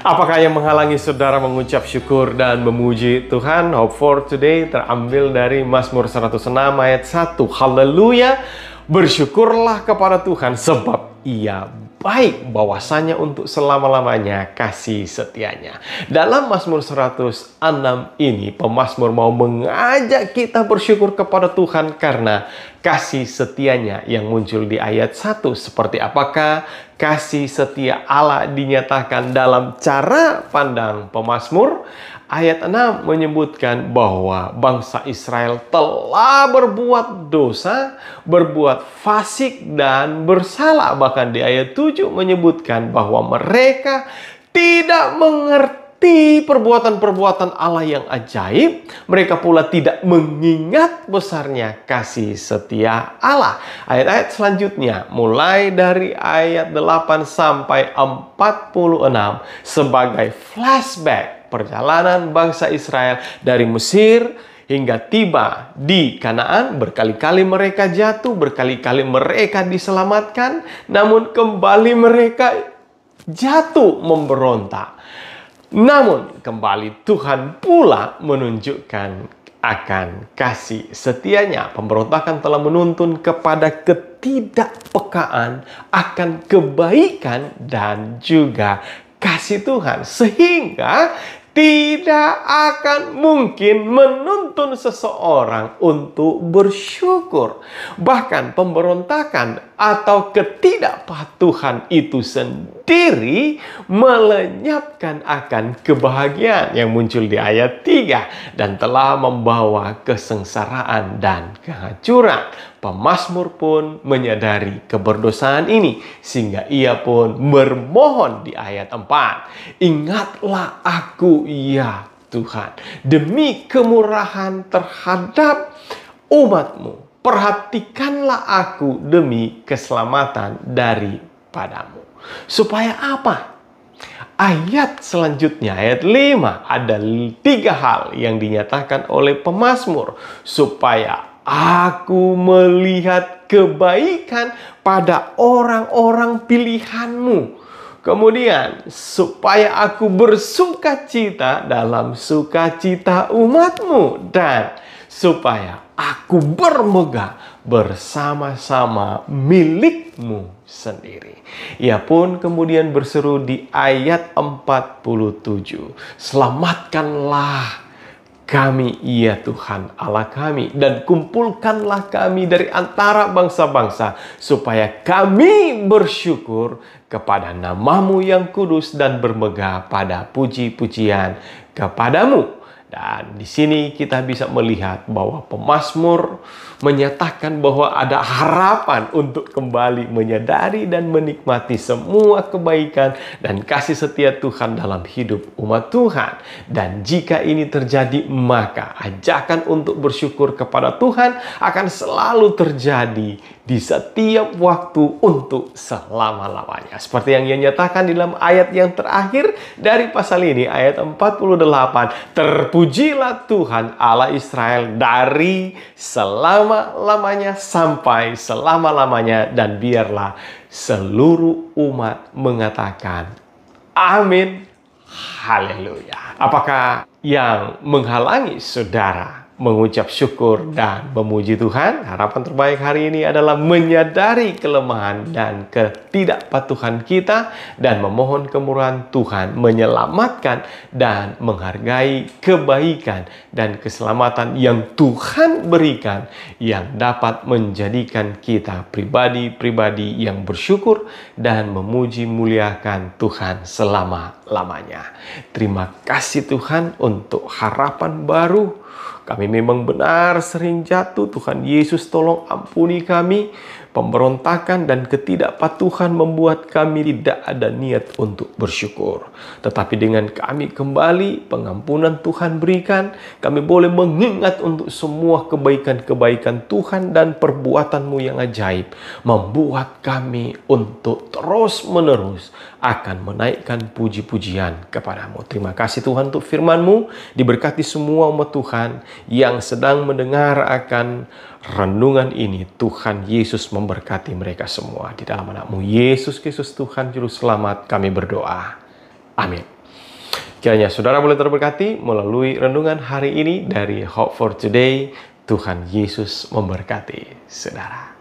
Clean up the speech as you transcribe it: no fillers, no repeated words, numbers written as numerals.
Apakah yang menghalangi saudara mengucap syukur dan memuji Tuhan? Hope for Today terambil dari Mazmur 106 ayat 1. Haleluya, bersyukurlah kepada Tuhan sebab Ia baik, bahwasanya untuk selama-lamanya kasih setianya. Dalam Mazmur 106 ini, pemazmur mau mengajak kita bersyukur kepada Tuhan karena kasih setianya yang muncul di ayat 1. Seperti apakah kasih setia Allah dinyatakan dalam cara pandang pemazmur? Ayat 6 menyebutkan bahwa bangsa Israel telah berbuat dosa, berbuat fasik dan bersalah. Bahkan di ayat 7 menyebutkan bahwa mereka tidak mengerti perbuatan-perbuatan Allah yang ajaib. Mereka pula tidak mengingat besarnya kasih setia Allah. Ayat-ayat selanjutnya mulai dari ayat 8 sampai 46 sebagai flashback perjalanan bangsa Israel dari Mesir hingga tiba di Kanaan. Berkali-kali mereka jatuh, berkali-kali mereka diselamatkan, namun kembali mereka jatuh memberontak. Namun kembali Tuhan pula menunjukkan akan kasih setianya. Pemberontakan telah menuntun kepada ketidakpekaan akan kebaikan dan juga kasih Tuhan, sehingga tidak akan mungkin menuntun seseorang untuk bersyukur. Bahkan pemberontakan atau ketidakpatuhan itu sendiri melenyapkan akan kebahagiaan yang muncul di ayat 3 dan telah membawa kesengsaraan dan kehancuran. Pemazmur pun menyadari keberdosaan ini sehingga ia pun bermohon di ayat 4. Ingatlah aku ya Tuhan, demi kemurahan terhadap umatmu. Perhatikanlah aku demi keselamatan daripadamu. Supaya apa? Ayat selanjutnya, ayat 5, ada 3 hal yang dinyatakan oleh pemazmur. Supaya aku melihat kebaikan pada orang-orang pilihanmu. Kemudian, supaya aku bersukacita dalam sukacita umatmu. Dan supaya aku bermegah bersama-sama milikmu sendiri. Ia pun kemudian berseru di ayat 47. Selamatkanlah kami, ya Tuhan Allah kami, dan kumpulkanlah kami dari antara bangsa-bangsa, supaya kami bersyukur kepada namamu yang kudus dan bermegah pada puji-pujian kepadamu. Dan di sini kita bisa melihat bahwa pemazmur menyatakan bahwa ada harapan untuk kembali menyadari dan menikmati semua kebaikan dan kasih setia Tuhan dalam hidup umat Tuhan. Dan jika ini terjadi, maka ajakan untuk bersyukur kepada Tuhan akan selalu terjadi di setiap waktu untuk selama-lamanya. Seperti yang ia nyatakan di dalam ayat yang terakhir dari pasal ini, ayat 48. Terpujilah Tuhan Allah Israel dari selama-lamanya sampai selama-lamanya, dan biarlah seluruh umat mengatakan amin. Haleluya. Apakah yang menghalangi saudara mengucap syukur dan memuji Tuhan? Harapan terbaik hari ini adalah menyadari kelemahan dan ketidakpatuhan kita dan memohon kemurahan Tuhan menyelamatkan dan menghargai kebaikan dan keselamatan yang Tuhan berikan, yang dapat menjadikan kita pribadi-pribadi yang bersyukur dan memuji muliakan Tuhan selama-lamanya. Terima kasih Tuhan untuk harapan baru. Kami memang benar sering jatuh. Tuhan Yesus tolong ampuni kami. Pemberontakan dan ketidakpatuhan membuat kami tidak ada niat untuk bersyukur. Tetapi dengan kami kembali, pengampunan Tuhan berikan, kami boleh mengingat untuk semua kebaikan-kebaikan Tuhan dan perbuatan-Mu yang ajaib, membuat kami untuk terus-menerus akan menaikkan puji-pujian kepadamu. Terima kasih Tuhan untuk firman-Mu. Diberkati semua umat Tuhan yang sedang mendengar akan renungan ini. Tuhan Yesus memberkati mereka semua. Di dalam nama-Mu Yesus Kristus Tuhan Juru Selamat kami berdoa. Amin. Kiranya saudara boleh terberkati melalui renungan hari ini dari Hope for Today. Tuhan Yesus memberkati saudara.